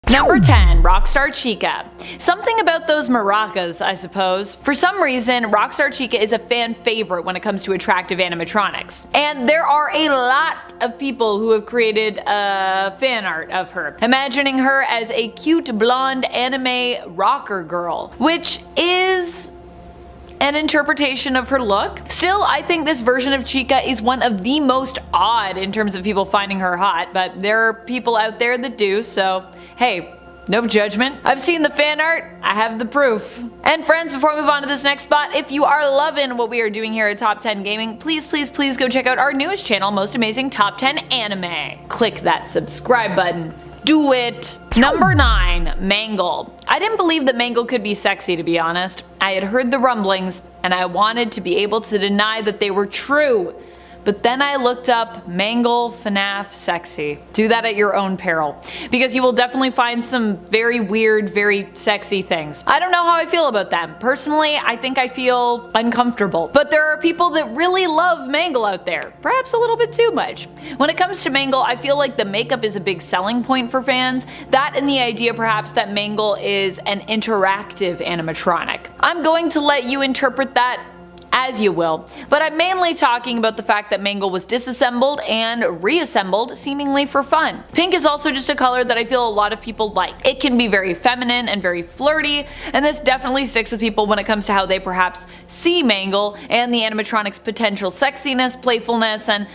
Number 10. Rockstar Chica. Something about those maracas, I suppose. For some reason, Rockstar Chica is a fan favorite when it comes to attractive animatronics. And there are a lot of people who have created fan art of her, imagining her as a cute blonde anime rocker girl, which is an interpretation of her look. Still, I think this version of Chica is one of the most odd in terms of people finding her hot, but there are people out there that do, so hey, no judgment. I've seen the fan art, I have the proof. And friends, before we move on to this next spot, if you are loving what we are doing here at Top 10 Gaming, please go check out our newest channel, Most Amazing Top 10 Anime. Click that subscribe button. Do it! Number 9. Mangle. I didn't believe that Mangle could be sexy, to be honest. I had heard the rumblings, and I wanted to be able to deny that they were true. But then I looked up Mangle FNAF sexy. Do that at your own peril, because you will definitely find some very weird, very sexy things. I don't know how I feel about them. Personally, I think I feel uncomfortable. But there are people that really love Mangle out there, perhaps a little bit too much. When it comes to Mangle, I feel like the makeup is a big selling point for fans. That and the idea perhaps that Mangle is an interactive animatronic. I'm going to let you interpret that as you will, but I'm mainly talking about the fact that Mangle was disassembled and reassembled seemingly for fun. Pink is also just a color that I feel a lot of people like. It can be very feminine and very flirty, and this definitely sticks with people when it comes to how they perhaps see Mangle and the animatronic's potential sexiness, playfulness, and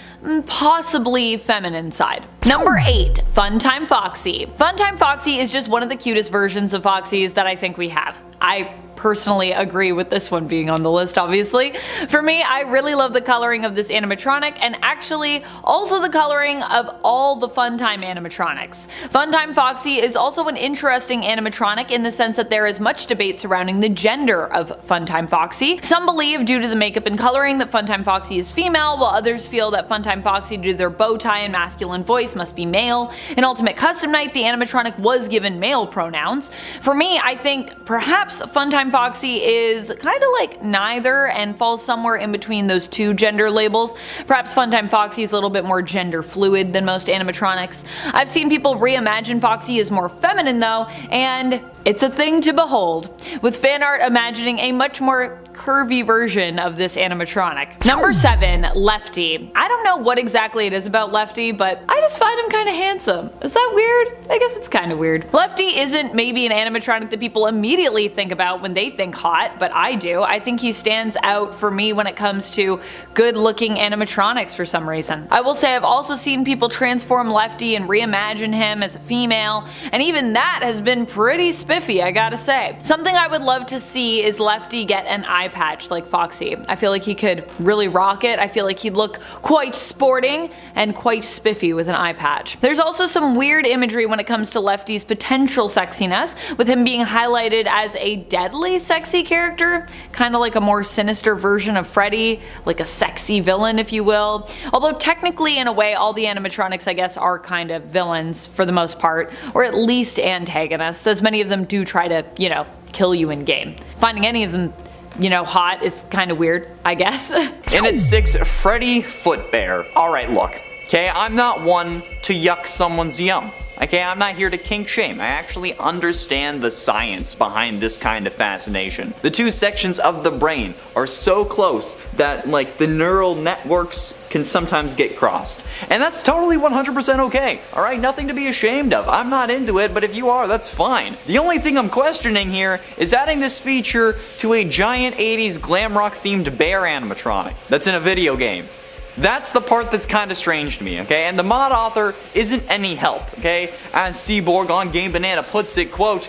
possibly feminine side. Number 8. Funtime Foxy. Funtime Foxy is just one of the cutest versions of Foxies that I think we have. I personally agree with this one being on the list, obviously. For me, I really love the coloring of this animatronic, and actually also the coloring of all the Funtime animatronics. Funtime Foxy is also an interesting animatronic in the sense that there is much debate surrounding the gender of Funtime Foxy. Some believe due to the makeup and coloring that Funtime Foxy is female, while others feel that Funtime Foxy due to their bow tie and masculine voice must be male. In Ultimate Custom Night, the animatronic was given male pronouns. For me, I think perhaps Funtime Foxy is kind of like neither and falls somewhere in between those two gender labels. Perhaps Funtime Foxy is a little bit more gender fluid than most animatronics. I've seen people reimagine Foxy as more feminine though, and it's a thing to behold, with fan art imagining a much more curvy version of this animatronic. Number 7. Lefty. I don't know what exactly it is about Lefty, but I just find him kind of handsome. Is that weird? I guess it's kind of weird. Lefty isn't maybe an animatronic that people immediately think about when they think hot, but I do. I think he stands out for me when it comes to good looking animatronics for some reason. I will say I've also seen people transform Lefty and reimagine him as a female, and even that has been pretty spiffy, I gotta say. Something I would love to see is Lefty get an eye patch like Foxy. I feel like he could really rock it. I feel like he'd look quite sporting and quite spiffy with an eye patch. There's also some weird imagery when it comes to Lefty's potential sexiness, with him being highlighted as a deadly sexy character, kind of like a more sinister version of Freddy, like a sexy villain if you will. Although technically in a way all the animatronics I guess are kind of villains for the most part, or at least antagonists, as many of them do try to, you know, kill you in game. Finding any of them, you know, hot is kind of weird, I guess. And at 6, Freddy Footbear. Alright, look, okay, I'm not one to yuck someone's yum. Okay, I'm not here to kink shame. I actually understand the science behind this kind of fascination. The two sections of the brain are so close that, like, the neural networks can sometimes get crossed. And that's totally 100% okay. Alright, nothing to be ashamed of. I'm not into it, but if you are, that's fine. The only thing I'm questioning here is adding this feature to a giant 80s Glamrock themed bear animatronic that's in a video game. That's the part that's kind of strange to me, okay? And the mod author isn't any help, okay? As Seaborg on Game Banana puts it, quote,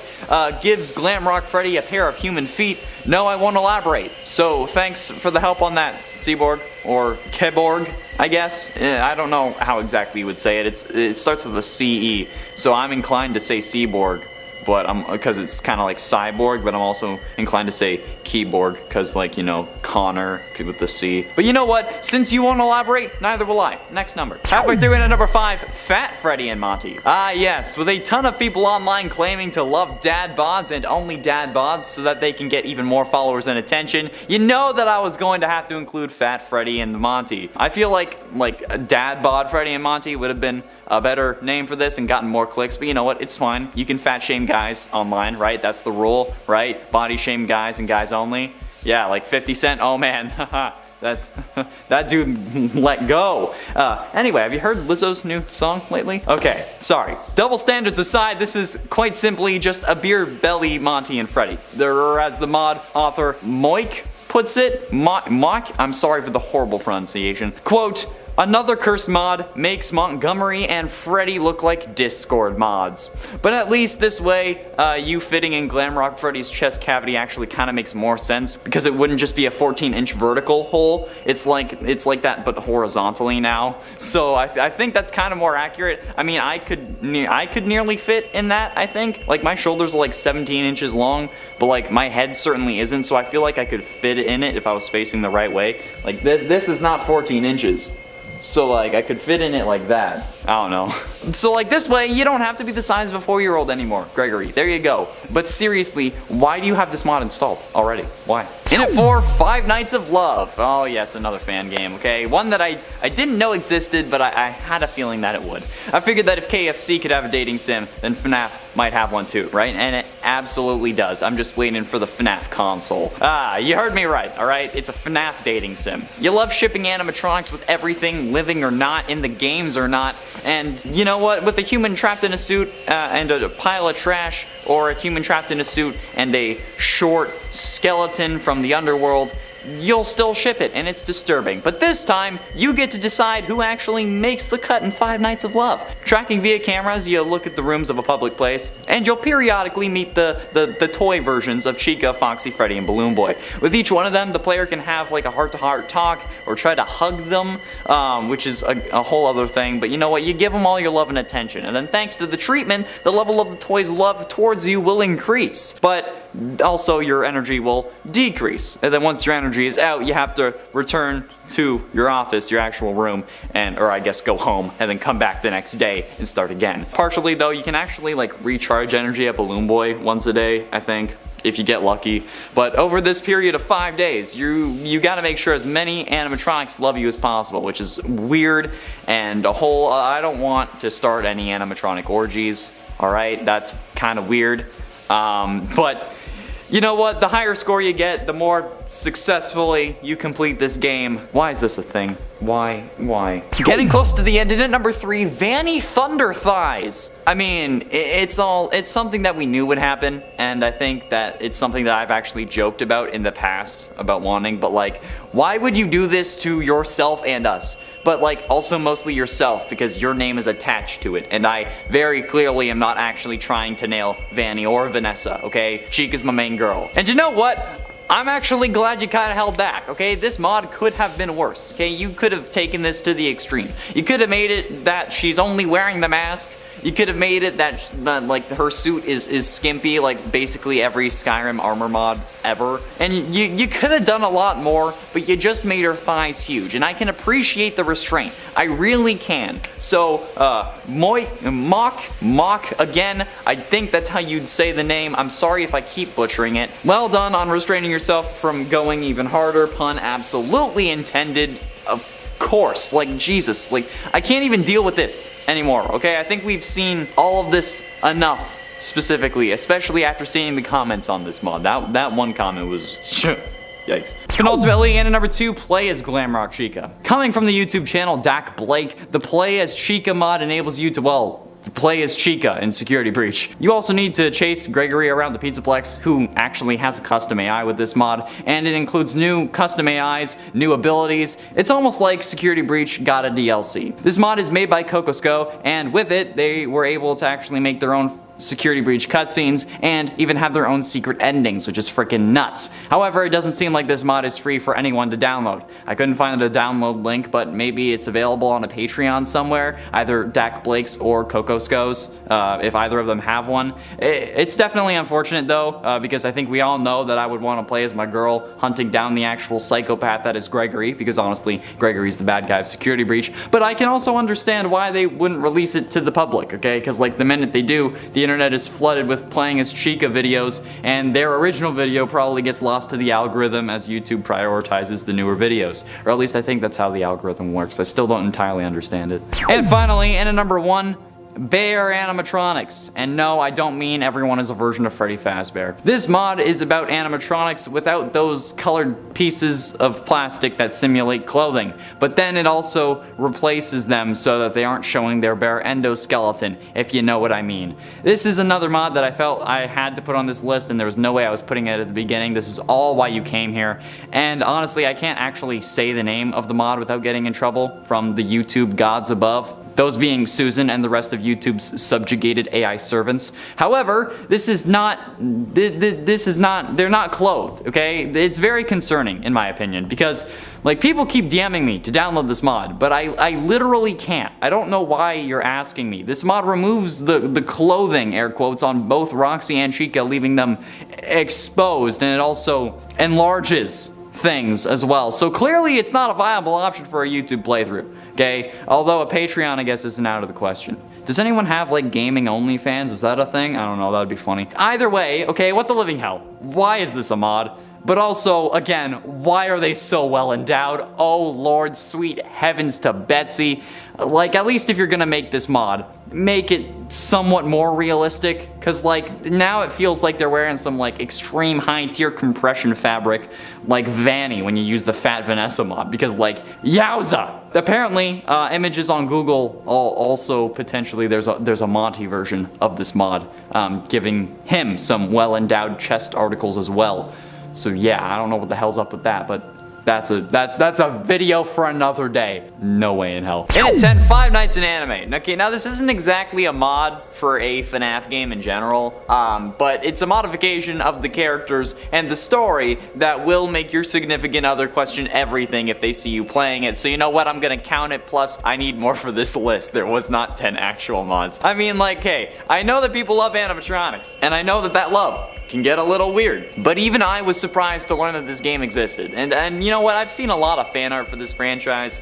gives Glamrock Freddy a pair of human feet. No, I won't elaborate. So thanks for the help on that, Seaborg, or Keborg, I guess. I don't know how exactly you would say it. It starts with a C-E, so I'm inclined to say Seaborg. But because it's kind of like cyborg, but I'm also inclined to say keyboard because, like, you know, Connor with the C. But you know what? Since you won't elaborate, neither will I. Next number. Halfway through in at number 5, Fat Freddy and Monty. Ah yes, with a ton of people online claiming to love dad bods and only dad bods so that they can get even more followers and attention, you know that I was going to have to include Fat Freddy and Monty. I feel like a dad bod Freddy and Monty would have been a better name for this and gotten more clicks, but you know what, it's fine. You can fat shame guys online, right? That's the rule, right? Body shame guys and guys only. Yeah, like 50 Cent, oh man, haha. That dude let go. Anyway, have you heard Lizzo's new song lately? Okay, sorry. Double standards aside, this is quite simply just a beer belly Monty and Freddy. Or as the mod author Moik puts it, Mock, I'm sorry for the horrible pronunciation. Quote, another cursed mod makes Montgomery and Freddy look like Discord mods. But at least this way, you fitting in Glamrock Freddy's chest cavity actually kind of makes more sense because it wouldn't just be a 14-inch vertical hole. It's like that, but horizontally now. So I think that's kind of more accurate. I mean, I could nearly fit in that. I think like my shoulders are like 17 inches long, but like my head certainly isn't. So I feel like I could fit in it if I was facing the right way. Like this is not 14 inches. So like I could fit in it like that. I don't know. So like this way you don't have to be the size of a 4-year-old anymore, Gregory. There you go. But seriously, why do you have this mod installed already? Why? In it for Five Nights of Love. Oh yes, another fan game, okay? One that I didn't know existed, but I had a feeling that it would. I figured that if KFC could have a dating sim, then FNAF might have one too, right? And it absolutely does. I'm just waiting for the FNAF console. Ah, you heard me right, alright? It's a FNAF dating sim. You love shipping animatronics with everything, living or not, in the games or not, and you know what? With a human trapped in a suit and a pile of trash, or a human trapped in a suit and a short skeleton from the underworld, you'll still ship it, and it's disturbing. But this time, you get to decide who actually makes the cut in Five Nights of Love. Tracking via cameras, you look at the rooms of a public place, and you'll periodically meet the toy versions of Chica, Foxy, Freddy, and Balloon Boy. With each one of them, the player can have like a heart-to-heart talk, or try to hug them, which is a whole other thing, but you know what, you give them all your love and attention, and then thanks to the treatment, the level of the toy's love towards you will increase, but also your energy will decrease, and then once your energy is out, you have to return to your office, your actual room, or I guess go home, and then come back the next day and start again. Partially though, you can actually like recharge energy at Balloon Boy once a day, I think, if you get lucky. But over this period of 5 days, you gotta make sure as many animatronics love you as possible, which is weird and a whole, I don't want to start any animatronic orgies, alright? That's kind of weird, but you know what? The higher score you get, the more successfully you complete this game. Why is this a thing? Why? Getting close to the end, and at number 3, Vany Thunder Thighs. I mean, it's something that we knew would happen, and I think that it's something that I've actually joked about in the past about wanting, but like, why would you do this to yourself and us? But like also mostly yourself, because your name is attached to it, and I very clearly am not actually trying to nail Vany or Vanessa, okay? Chica's my main girl. And you know what? I'm actually glad you kind of held back, okay? This mod could have been worse, okay? You could have taken this to the extreme. You could have made it that she's only wearing the mask. You could have made it that like her suit is skimpy, like basically every Skyrim armor mod ever. And you could have done a lot more, but you just made her thighs huge. And I can appreciate the restraint. I really can. So, Mock again, I think that's how you'd say the name. I'm sorry if I keep butchering it. Well done on restraining yourself from going even harder. Pun absolutely intended. Of course, like Jesus, like I can't even deal with this anymore, okay? I think we've seen all of this enough, specifically, especially after seeing the comments on this mod. That one comment was yikes. Penultimately, and at number 2, play as Glamrock Chica. Coming from the YouTube channel Dak Blake, the play as Chica mod enables you to, well, play as Chica in Security Breach. You also need to chase Gregory around the Pizzaplex, who actually has a custom AI with this mod, and it includes new custom AIs, new abilities. It's almost like Security Breach got a DLC. This mod is made by Cocosco, and with it, they were able to actually make their own Security Breach cutscenes, and even have their own secret endings, which is freaking nuts. However, it doesn't seem like this mod is free for anyone to download. I couldn't find a download link, but maybe it's available on a Patreon somewhere, either Dak Blake's or Cocosco's, if either of them have one. It's definitely unfortunate though, because I think we all know that I would want to play as my girl hunting down the actual psychopath that is Gregory, because honestly, Gregory's the bad guy of Security Breach, but I can also understand why they wouldn't release it to the public, okay? Because like the minute they do, the internet is flooded with playing as Chica videos, and their original video probably gets lost to the algorithm as YouTube prioritizes the newer videos. Or at least I think that's how the algorithm works. I still don't entirely understand it. And finally, in at number 1, Bear animatronics. And no, I don't mean everyone is a version of Freddy Fazbear. This mod is about animatronics without those colored pieces of plastic that simulate clothing, but then it also replaces them so that they aren't showing their bare endoskeleton, if you know what I mean. This is another mod that I felt I had to put on this list, and there was no way I was putting it at the beginning. This is all why you came here, and honestly I can't actually say the name of the mod without getting in trouble from the YouTube gods above. Those being Susan and the rest of YouTube's subjugated AI servants. However, they're not clothed, okay? It's very concerning in my opinion because like people keep DMing me to download this mod, but I literally can't. I don't know why you're asking me. This mod removes the clothing, air quotes, on both Roxy and Chica, leaving them exposed, and it also enlarges things as well. So clearly it's not a viable option for a YouTube playthrough, okay? Although a Patreon I guess isn't out of the question. Does anyone have like gaming OnlyFans? Is that a thing? I don't know, that'd be funny. Either way, okay, what the living hell? Why is this a mod? But also, again, why are they so well endowed? Oh Lord, sweet heavens to Betsy. Like, at least if you're gonna make this mod, make it somewhat more realistic, cause like, now it feels like they're wearing some like extreme high tier compression fabric, like Vany when you use the Fat Vanessa mod, because like, yowza! Apparently, images on Google also potentially there's a Monty version of this mod, giving him some well-endowed chest articles as well. So yeah, I don't know what the hell's up with that, but that's a video for another day. No way in hell. In at 10, Five Nights in Anime. Okay, now this isn't exactly a mod for a FNAF game in general, but it's a modification of the characters and the story that will make your significant other question everything if they see you playing it. So you know what, I'm gonna count it, plus I need more for this list. There was not 10 actual mods. I mean, like, hey, I know that people love animatronics, and I know that love can get a little weird. But even I was surprised to learn that this game existed. And you know what, I've seen a lot of fan art for this franchise.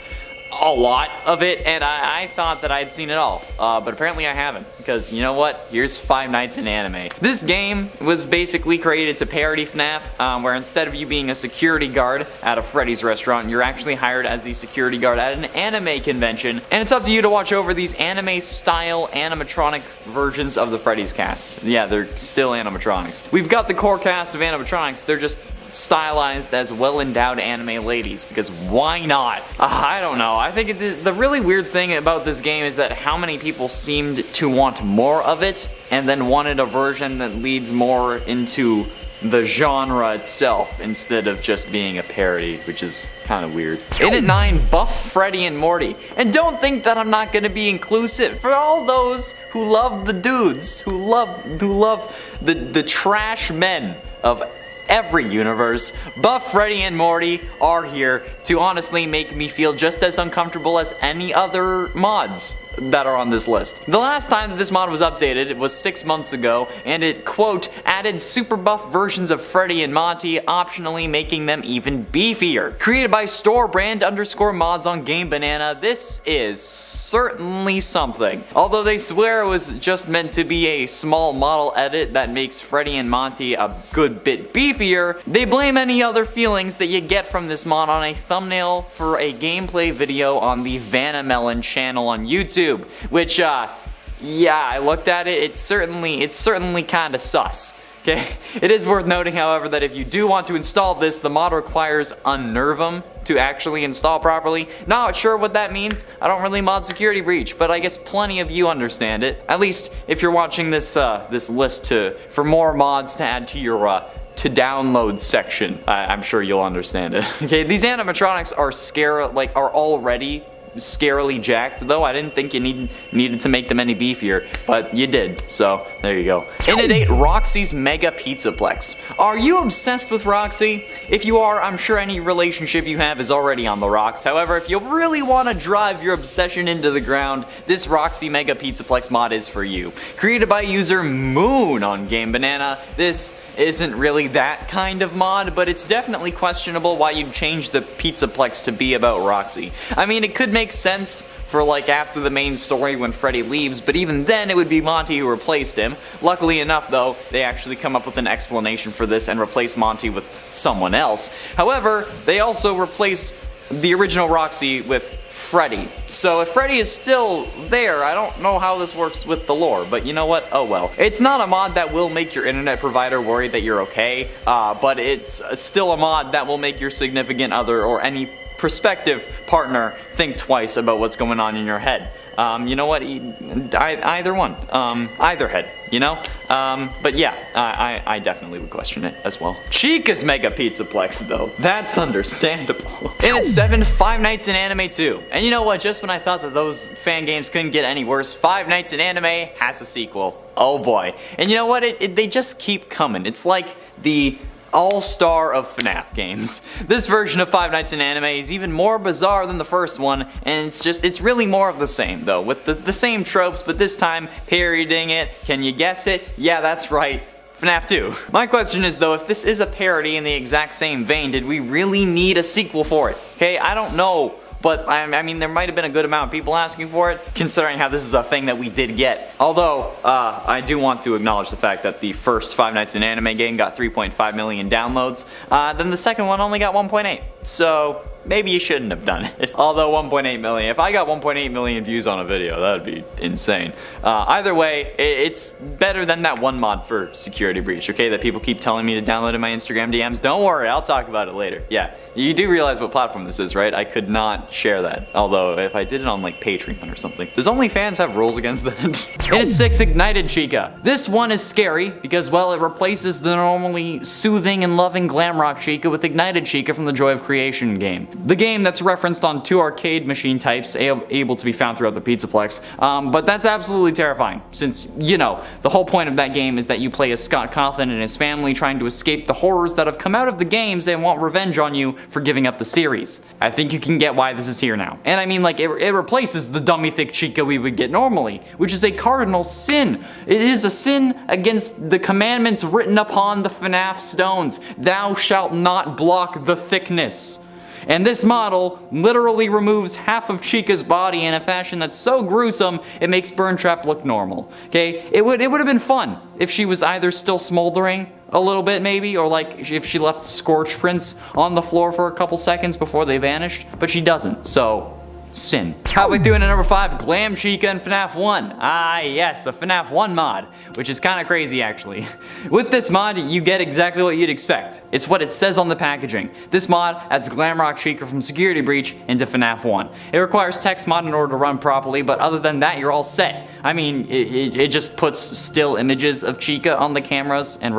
A lot of it, and I thought that I'd seen it all, but apparently I haven't, because you know what, here's Five Nights in Anime. This game was basically created to parody FNAF, where instead of you being a security guard at a Freddy's restaurant, you're actually hired as the security guard at an anime convention, and it's up to you to watch over these anime-style animatronic versions of the Freddy's cast. Yeah, they're still animatronics. We've got the core cast of animatronics, they're just stylized as well-endowed anime ladies, because why not? I don't know. I think the really weird thing about this game is that how many people seemed to want more of it, and then wanted a version that leads more into the genre itself instead of just being a parody, which is kind of weird. In at 9, Buff Freddy and Morty. And don't think that I'm not gonna be inclusive. For all those who love the dudes, who love the trash men of every universe, Buff Freddy and Morty are here to honestly make me feel just as uncomfortable as any other mods that are on this list. The last time that this mod was updated, it was 6 months ago, and it, quote, added super buff versions of Freddy and Monty, optionally making them even beefier. Created by storebrand_mods on Game Banana, this is certainly something. Although they swear it was just meant to be a small model edit that makes Freddy and Monty a good bit beefier, they blame any other feelings that you get from this mod on a thumbnail for a gameplay video on the Vanamelon channel on YouTube. Which, yeah, I looked at it, it's certainly kinda sus. Okay? It is worth noting, however, that if you do want to install this, the mod requires Unnervum to actually install properly. Not sure what that means. I don't really mod Security Breach, but I guess plenty of you understand it. At least if you're watching this this list for more mods to add to your to download section. I'm sure you'll understand it. Okay, these animatronics are already scarily jacked, though I didn't think you needed to make them any beefier, but you did, so there you go. In at 8, Roxy's Mega Pizzaplex. Are you obsessed with Roxy? If you are, I'm sure any relationship you have is already on the rocks. However, if you really want to drive your obsession into the ground, this Roxy Mega Pizzaplex mod is for you. Created by user Moon on Game Banana, this isn't really that kind of mod, but it's definitely questionable why you'd change the Pizzaplex to be about Roxy. I mean, it could make sense for like after the main story when Freddy leaves, but even then it would be Monty who replaced him. Luckily enough though, they actually come up with an explanation for this and replace Monty with someone else. However, they also replace the original Roxy with Freddy. So if Freddy is still there, I don't know how this works with the lore, but you know what? Oh well. It's not a mod that will make your internet provider worry that you're okay, but it's still a mod that will make your significant other or any prospective partner think twice about what's going on in your head. You know what? Either one. Either head, you know? But yeah, I definitely would question it as well. Chica's Mega Pizzaplex, though. That's understandable. In its 7th, Five Nights in Anime 2. And you know what? Just when I thought that those fan games couldn't get any worse, Five Nights in Anime has a sequel. Oh boy. And you know what? They just keep coming. It's like the all-star of FNAF games. This version of Five Nights in Anime is even more bizarre than the first one, and it's really more of the same though, with the same tropes, but this time parodying it. Can you guess it? Yeah, that's right. FNAF 2. My question is though, if this is a parody in the exact same vein, did we really need a sequel for it? Okay, I don't know. But I mean, there might have been a good amount of people asking for it, considering how this is a thing that we did get. Although, I do want to acknowledge the fact that the first Five Nights in Anime game got 3.5 million downloads, then the second one only got 1.8. So maybe you shouldn't have done it. Although 1.8 million, if I got 1.8 million views on a video, that would be insane. Either way, it's better than that one mod for Security Breach, okay, that people keep telling me to download in my Instagram DMs. Don't worry, I'll talk about it later. Yeah, you do realize what platform this is, right? I could not share that. Although, if I did it on like Patreon or something. Does OnlyFans have rules against that? In its 6th, Ignited Chica. This one is scary because, well, it replaces the normally soothing and loving Glamrock Chica with Ignited Chica from the Joy of Creation game. The game that's referenced on 2 arcade machine types able to be found throughout the Pizzaplex, but that's absolutely terrifying since, you know, the whole point of that game is that you play as Scott Cawthon and his family trying to escape the horrors that have come out of the games and want revenge on you for giving up the series. I think you can get why this is here now. And I mean, like, it replaces the dummy thick Chica we would get normally, which is a cardinal sin. It is a sin against the commandments written upon the FNAF stones. Thou shalt not block the thickness. And this model literally removes half of Chica's body in a fashion that's so gruesome it makes Burntrap look normal. Okay, it would have been fun if she was either still smoldering a little bit maybe, or like if she left scorch prints on the floor for a couple seconds before they vanished, but she doesn't, so sin. How we doing at number 5? Glam Chica and FNAF 1. Ah yes, a FNAF 1 mod, which is kind of crazy actually. With this mod, you get exactly what you'd expect. It's what it says on the packaging. This mod adds Glamrock Chica from Security Breach into FNAF 1. It requires text mod in order to run properly, but other than that, you're all set. I mean, it just puts still images of Chica on the cameras and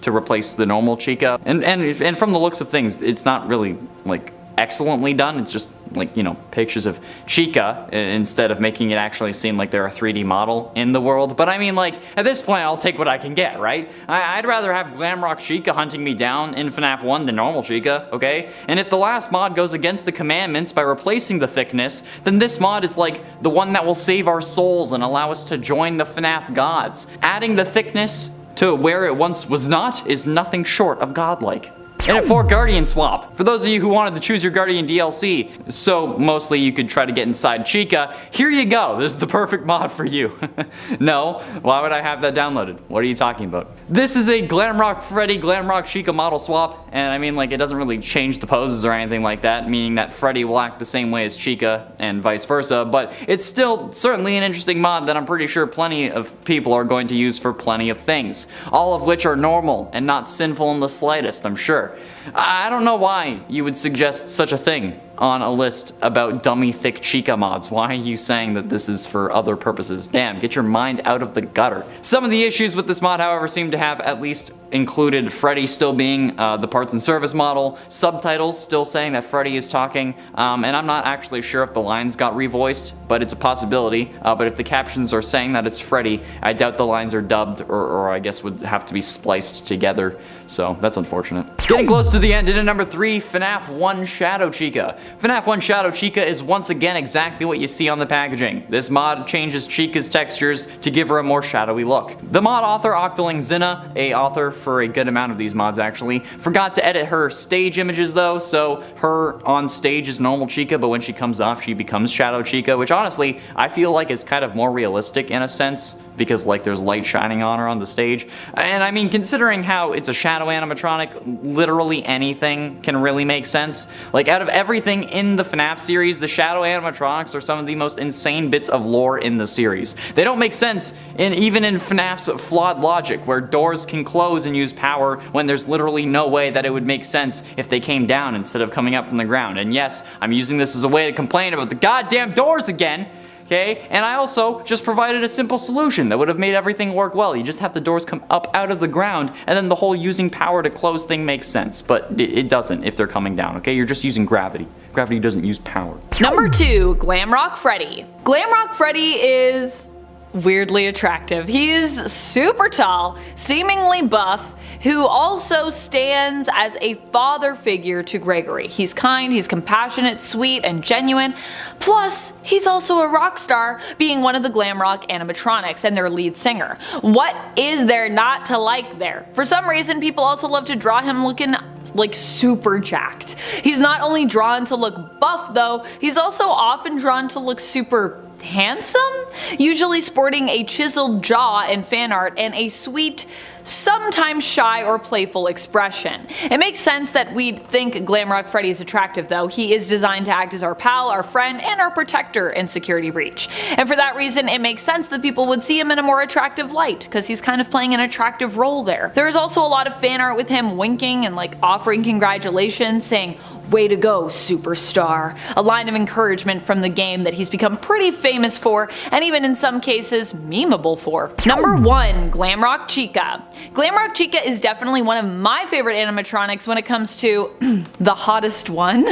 to replace the normal Chica. And from the looks of things, it's not really like excellently done. It's just like, you know, pictures of Chica instead of making it actually seem like they're a 3D model in the world. But I mean, like, at this point I'll take what I can get, right? I'd rather have Glamrock Chica hunting me down in FNAF 1 than normal Chica, okay? And if the last mod goes against the commandments by replacing the thickness, then this mod is like the one that will save our souls and allow us to join the FNAF gods. Adding the thickness to where it once was not is nothing short of godlike. And at 4, Guardian Swap. For those of you who wanted to choose your Guardian DLC, so mostly you could try to get inside Chica, here you go, this is the perfect mod for you. No, why would I have that downloaded? What are you talking about? This is a Glamrock Freddy, Glamrock Chica model swap, and I mean, like, it doesn't really change the poses or anything like that, meaning that Freddy will act the same way as Chica and vice versa, but it's still certainly an interesting mod that I'm pretty sure plenty of people are going to use for plenty of things, all of which are normal and not sinful in the slightest, I'm sure. I don't know why you would suggest such a thing on a list about dummy thick Chica mods. Why are you saying that this is for other purposes? Damn, get your mind out of the gutter. Some of the issues with this mod, however, seem to have at least included Freddy still being the parts and service model, subtitles still saying that Freddy is talking, and I'm not actually sure if the lines got revoiced, but it's a possibility. But if the captions are saying that it's Freddy, I doubt the lines are dubbed, or I guess would have to be spliced together, so that's unfortunate. Getting close to the end, in at number 3, FNAF 1 Shadow Chica. FNAF 1 Shadow Chica is once again exactly what you see on the packaging. This mod changes Chica's textures to give her a more shadowy look. The mod author, Octoling Zinna, a author for a good amount of these mods actually. Forgot to edit her stage images though, so her on stage is normal Chica, but when she comes off she becomes Shadow Chica, which honestly I feel like is kind of more realistic in a sense, because like there's light shining on her on the stage. And I mean, considering how it's a shadow animatronic, literally anything can really make sense. Like out of everything in the FNAF series, the shadow animatronics are some of the most insane bits of lore in the series. They don't make sense even in FNAF's flawed logic, where doors can close and use power when there's literally no way that it would make sense if they came down instead of coming up from the ground. And yes, I'm using this as a way to complain about the goddamn doors again. Okay, and I also just provided a simple solution that would have made everything work well. You just have the doors come up out of the ground, and then the whole using power to close thing makes sense. But it doesn't if they're coming down, okay? You're just using gravity. Gravity doesn't use power. Number 2, Glamrock Freddy. Glamrock Freddy is weirdly attractive. He's super tall, seemingly buff, who also stands as a father figure to Gregory. He's kind, he's compassionate, sweet, and genuine. Plus, he's also a rock star, being one of the Glamrock animatronics and their lead singer. What is there not to like there? For some reason, people also love to draw him looking like super jacked. He's not only drawn to look buff though, he's also often drawn to look super handsome, usually sporting a chiseled jaw in fan art and a sweet, sometimes shy or playful expression. It makes sense that we'd think Glamrock Freddy is attractive though. He is designed to act as our pal, our friend, and our protector in Security Breach. And for that reason, it makes sense that people would see him in a more attractive light, because he's kind of playing an attractive role there. There is also a lot of fan art with him winking and like offering congratulations, saying, "Way to go, superstar," a line of encouragement from the game that he's become pretty famous for, and even in some cases, memeable for. Number 1, Glamrock Chica. Glamrock Chica is definitely one of my favorite animatronics when it comes to the hottest one.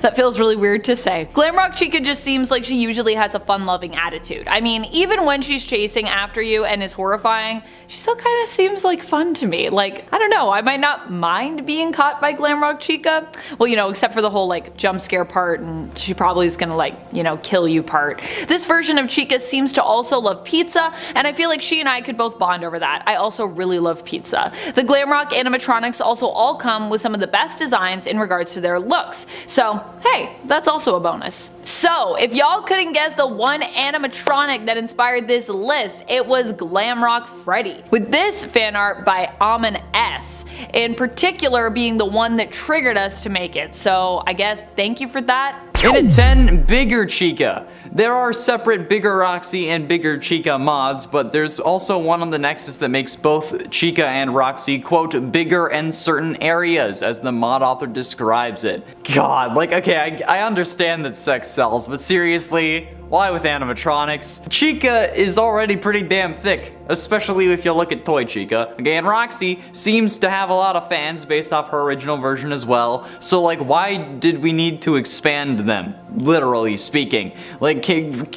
That feels really weird to say. Glamrock Chica just seems like she usually has a fun-loving attitude. I mean, even when she's chasing after you and is horrifying, she still kind of seems like fun to me. Like, I don't know, I might not mind being caught by Glamrock Chica. Well, you know, except for the whole like jump scare part, and she probably is gonna like, you know, kill you part. This version of Chica seems to also love pizza, and I feel like she and I could both bond over that. I also really love pizza. The Glamrock animatronics also all come with some of the best designs in regards to their looks. So hey, that's also a bonus. So if y'all couldn't guess the one animatronic that inspired this list, it was Glamrock Freddy, with this fan art by Amon S, in particular being the one that triggered us to make it. So I guess thank you for that. In at 10, Bigger Chica. There are separate Bigger Roxy and Bigger Chica mods, but there's also one on the Nexus that makes both Chica and Roxy, quote, bigger in certain areas, as the mod author describes it. God, like, okay, I understand that sex sells, but seriously, why with animatronics? Chica is already pretty damn thick, especially if you look at Toy Chica. Okay, and Roxy seems to have a lot of fans based off her original version as well, so like, why did we need to expand them, literally speaking? Like,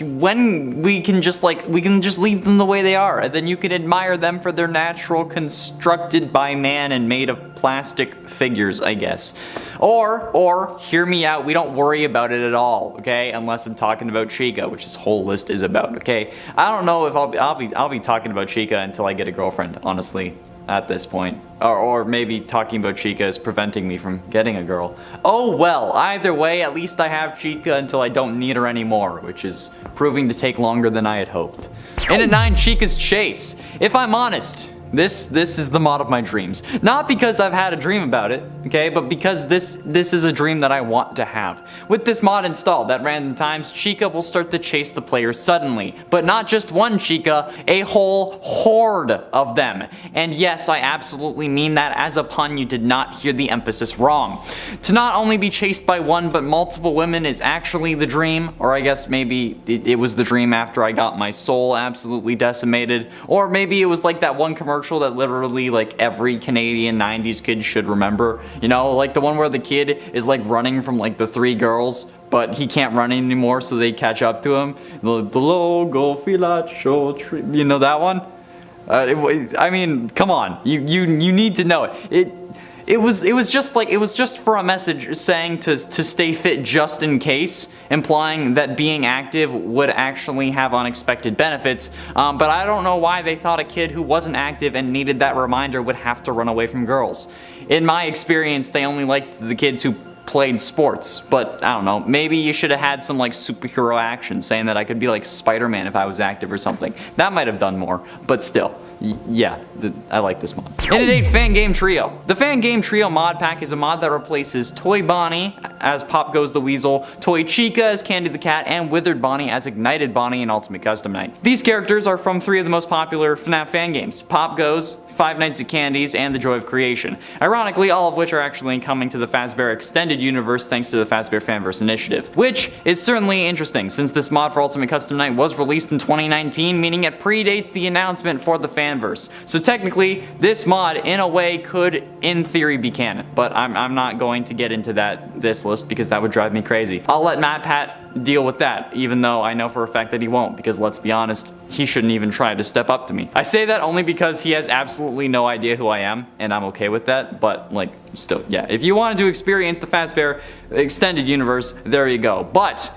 when we can just leave them the way they are, and then you can admire them for their natural, constructed by man and made of plastic figures, I guess. Or hear me out, we don't worry about it at all, okay? Unless I'm talking about Chica, which this whole list is about, okay? I don't know if I'll be talking about Chica until I get a girlfriend, honestly, at this point. Or maybe talking about Chica is preventing me from getting a girl. Oh well, either way, at least I have Chica until I don't need her anymore, which is proving to take longer than I had hoped. In at 9, Chica's Chase. If I'm honest, this is the mod of my dreams. Not because I've had a dream about it, okay, but because this is a dream that I want to have. With this mod installed, at random times, Chica will start to chase the player suddenly. But not just one Chica, a whole horde of them. And yes, I absolutely mean that as a pun. You did not hear the emphasis wrong. To not only be chased by one, but multiple women is actually the dream. Or I guess maybe it was the dream after I got my soul absolutely decimated. Or maybe it was like that one commercial that literally like every Canadian 90s kid should remember. You know, like the one where the kid is like running from like the 3 girls, but he can't run anymore, so they catch up to him. The logo filacho tree. You know that one? I mean, come on. You need to know it. It was just for a message saying to stay fit just in case, implying that being active would actually have unexpected benefits, but I don't know why they thought a kid who wasn't active and needed that reminder would have to run away from girls. In my experience, they only liked the kids who played sports, but I don't know, maybe you should have had some like superhero action saying that I could be like Spider-Man if I was active or something. That might have done more, but still. Yeah, I like this mod. In at 8, Fan Game Trio. The Fan Game Trio mod pack is a mod that replaces Toy Bonnie as Pop Goes the Weasel, Toy Chica as Candy the Cat, and Withered Bonnie as Ignited Bonnie in Ultimate Custom Night. These characters are from 3 of the most popular FNAF fan games, Pop Goes, Five Nights at Candy's, and The Joy of Creation. Ironically, all of which are actually coming to the Fazbear Extended Universe thanks to the Fazbear Fanverse Initiative. Which is certainly interesting, since this mod for Ultimate Custom Night was released in 2019, meaning it predates the announcement for the Fanverse. So technically, this mod, in a way, could, in theory, be canon. But I'm not going to get into this list because that would drive me crazy. I'll let MatPat deal with that, even though I know for a fact that he won't, because let's be honest, he shouldn't even try to step up to me. I say that only because he has absolutely no idea who I am, and I'm okay with that, but like, still, yeah. If you wanted to experience the Fazbear Extended Universe, there you go. But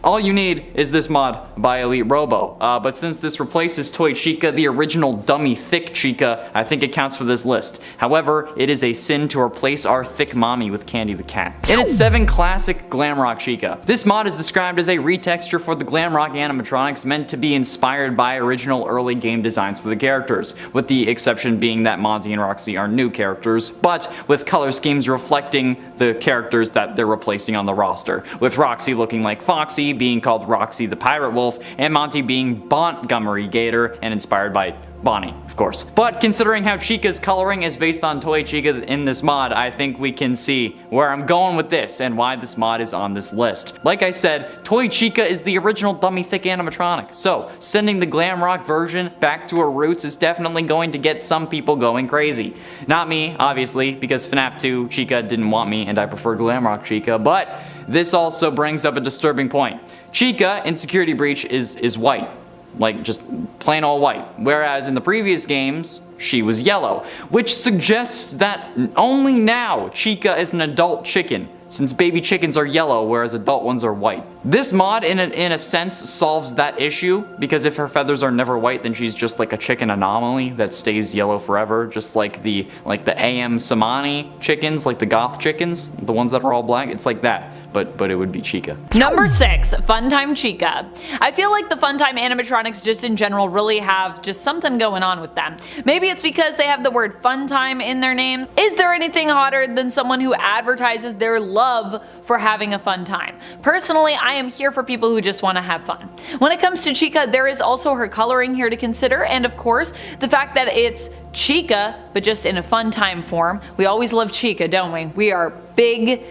all you need is this mod by Elite Robo, but since this replaces Toy Chica, the original dummy thick Chica, I think it counts for this list. However, it is a sin to replace our thick mommy with Candy the Cat. In at 7, Classic Glamrock Chica. This mod is described as a retexture for the Glamrock animatronics meant to be inspired by original early game designs for the characters, with the exception being that Monty and Roxy are new characters, but with color schemes reflecting the characters that they're replacing on the roster, with Roxy looking like Foxy, being called Roxy the Pirate Wolf, and Monty being Montgomery Gator, and inspired by Bonnie, of course. But considering how Chica's coloring is based on Toy Chica in this mod, I think we can see where I'm going with this and why this mod is on this list. Like I said, Toy Chica is the original dummy thick animatronic, so sending the Glamrock version back to her roots is definitely going to get some people going crazy. Not me, obviously, because FNAF 2 Chica didn't want me and I prefer Glamrock Chica, but this also brings up a disturbing point. Chica in Security Breach is white. Like, just plain old white. Whereas in the previous games, she was yellow. Which suggests that only now Chica is an adult chicken, since baby chickens are yellow, whereas adult ones are white. This mod, in a sense, solves that issue, because if her feathers are never white, then she's just like a chicken anomaly that stays yellow forever, just like the AM Samani chickens, like the goth chickens, the ones that are all black, it's like that. But it would be Chica. Number 6, Funtime Chica. I feel like the Funtime animatronics just in general really have just something going on with them. Maybe it's because they have the word Funtime in their names. Is there anything hotter than someone who advertises their love for having a fun time? Personally, I am here for people who just want to have fun. When it comes to Chica, there is also her coloring here to consider, and of course, the fact that it's Chica, but just in a fun time form. We always love Chica, don't we? We are big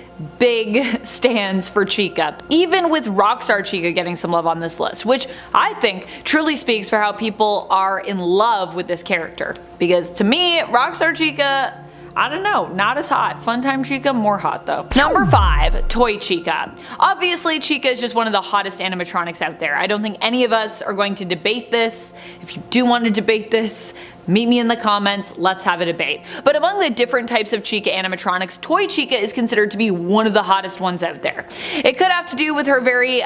stands for Chica. Even with Rockstar Chica getting some love on this list, which I think truly speaks for how people are in love with this character. Because to me, Rockstar Chica, I don't know, not as hot. Funtime Chica, more hot though. Number 5, Toy Chica. Obviously, Chica is just one of the hottest animatronics out there. I don't think any of us are going to debate this. If you do want to debate this, meet me in the comments, let's have a debate. But among the different types of Chica animatronics, Toy Chica is considered to be one of the hottest ones out there. It could have to do with her very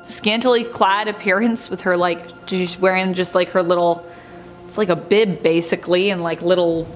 scantily clad appearance, with her she's wearing just like her little, it's like a bib basically, and like little,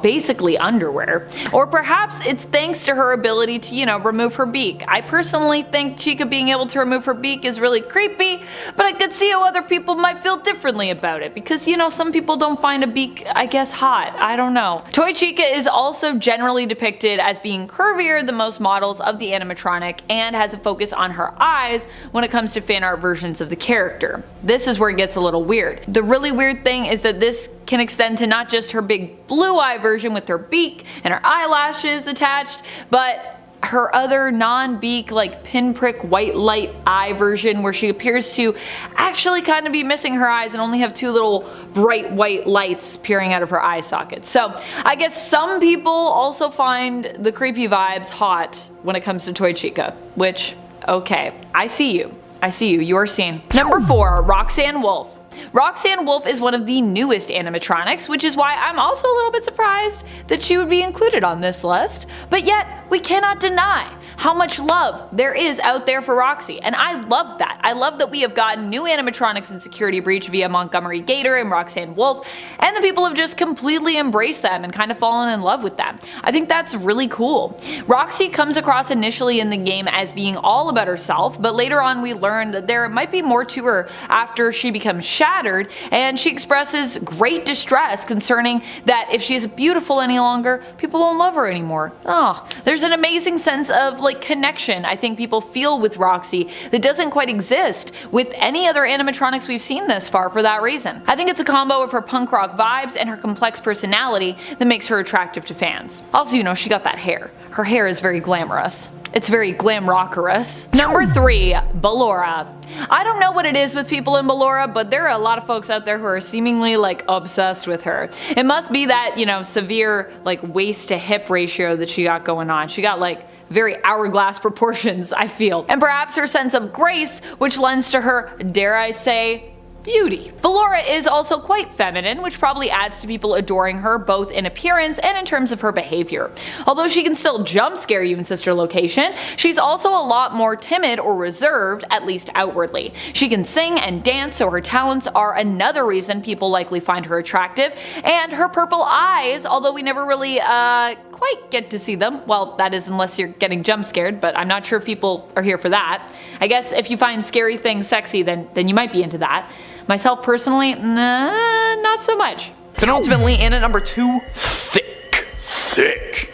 basically underwear. Or perhaps it's thanks to her ability to, remove her beak. I personally think Chica being able to remove her beak is really creepy, but I could see how other people might feel differently about it, because, some people don't find a beak, I guess, hot. I don't know. Toy Chica is also generally depicted as being curvier than most models of the animatronic, and has a focus on her eyes when it comes to fan art versions of the character. This is where it gets a little weird. The really weird thing is that this can extend to not just her big blue eye version with her beak and her eyelashes attached, but her other non-beak, pinprick white light eye version, where she appears to actually kind of be missing her eyes and only have 2 little bright white lights peering out of her eye sockets. So I guess some people also find the creepy vibes hot when it comes to Toy Chica, which, okay, I see you. You are seen. Number 4, Roxanne Wolf. Roxanne Wolf is one of the newest animatronics, which is why I'm also a little bit surprised that she would be included on this list, but yet we cannot deny how much love there is out there for Roxy, and I love that. I love that we have gotten new animatronics in Security Breach via Montgomery Gator and Roxanne Wolf, and the people have just completely embraced them and kind of fallen in love with them. I think that's really cool. Roxy comes across initially in the game as being all about herself, but later on we learn that there might be more to her after she becomes shattered, and she expresses great distress concerning that if she isn't beautiful any longer, people won't love her anymore. Oh, there's an amazing sense of connection I think people feel with Roxy that doesn't quite exist with any other animatronics we've seen this far for that reason. I think it's a combo of her punk rock vibes and her complex personality that makes her attractive to fans. Also, you know, she got that hair. Her hair is very glamorous. It's very glamrockerous. Number 3, Ballora. I don't know what it is with people in Ballora, but there are a lot of folks out there who are seemingly obsessed with her. It must be that, you know, severe waist to hip ratio that she got going on. She got very hourglass proportions, I feel. And perhaps her sense of grace, which lends to her, dare I say, beauty. Ballora is also quite feminine, which probably adds to people adoring her both in appearance and in terms of her behavior. Although she can still jump scare you in Sister Location, she's also a lot more timid or reserved, at least outwardly. She can sing and dance, so her talents are another reason people likely find her attractive, and her purple eyes, although we never really quite get to see them. Well, that is unless you're getting jump scared, but I'm not sure if people are here for that. I guess if you find scary things sexy, then you might be into that. Myself personally, nah, not so much. Penultimately, in at number 2, thick.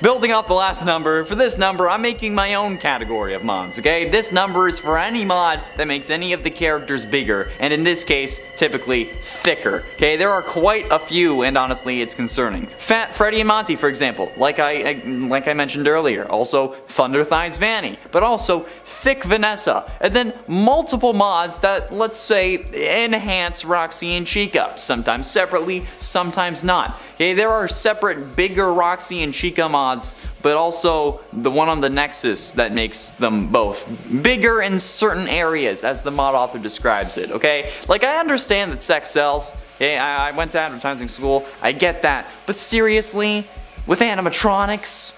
Building off the last number, for this number I'm making my own category of mods, okay? This number is for any mod that makes any of the characters bigger, and in this case, typically thicker, okay? There are quite a few, and honestly, it's concerning. Fat Freddy and Monty, for example, like I mentioned earlier. Also, Thunder Thighs Vany, but also Thick Vanessa, and then multiple mods that, let's say, enhance Roxy and Chica, sometimes separately, sometimes not. Okay, there are separate, bigger Roxy and Chica mods, but also the one on the Nexus that makes them both bigger in certain areas, as the mod author describes it, okay? I understand that sex sells, okay? I went to advertising school, I get that, but seriously, with animatronics?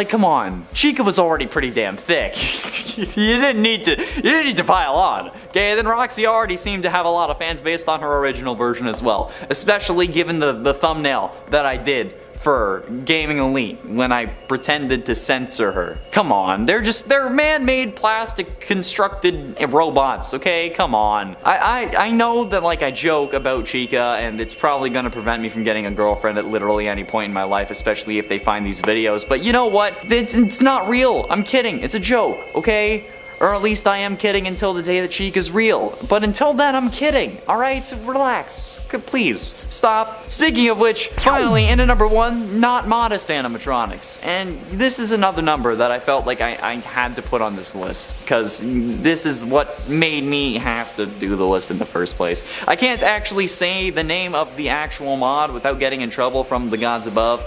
Come on, Chica was already pretty damn thick. you didn't need to pile on. Okay, then Roxy already seemed to have a lot of fans based on her original version as well, especially given the thumbnail that I did for Gaming Elite when I pretended to censor her. Come on, they're man-made plastic constructed robots, okay? Come on. I know that I joke about Chica and it's probably gonna prevent me from getting a girlfriend at literally any point in my life, especially if they find these videos, but you know what? It's not real. I'm kidding. It's a joke, okay? Or at least I am kidding until the day that Chica's real. But until then, I'm kidding. Alright, so relax. Please, stop. Speaking of which, finally, in at number 1, not modest animatronics. And this is another number that I felt like I had to put on this list, because this is what made me have to do the list in the first place. I can't actually say the name of the actual mod without getting in trouble from the gods above,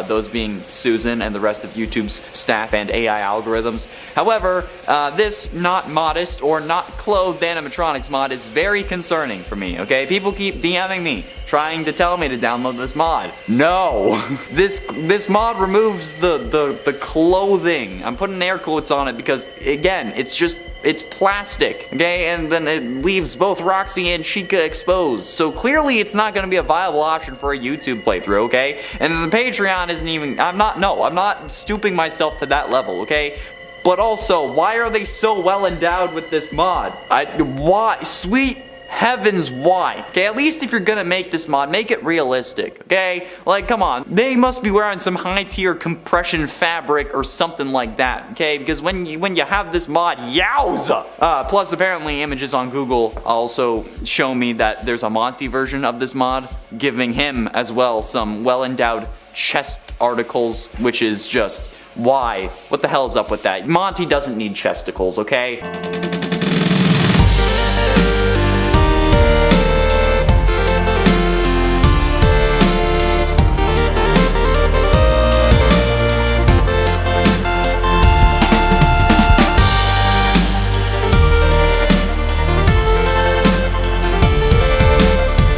those being Susan and the rest of YouTube's staff and AI algorithms. However, this not modest or not clothed animatronics mod is very concerning for me, okay? People keep DMing me, trying to tell me to download this mod. No! This mod removes the clothing. I'm putting air quotes on it because, again, it's plastic, okay? And then it leaves both Roxy and Chica exposed. So clearly it's not gonna be a viable option for a YouTube playthrough, okay? And the Patreon isn't even, I'm not stooping myself to that level, okay? But also, why are they so well endowed with this mod? Why? Sweet heavens, why? Okay, at least if you're gonna make this mod, make it realistic, okay? Come on. They must be wearing some high-tier compression fabric or something like that, okay? Because when you have this mod, yowza! Plus, apparently, images on Google also show me that there's a Monty version of this mod, giving him, as well, some well-endowed chest articles, which is just... why? What the hell is up with that? Monty doesn't need chesticles, okay?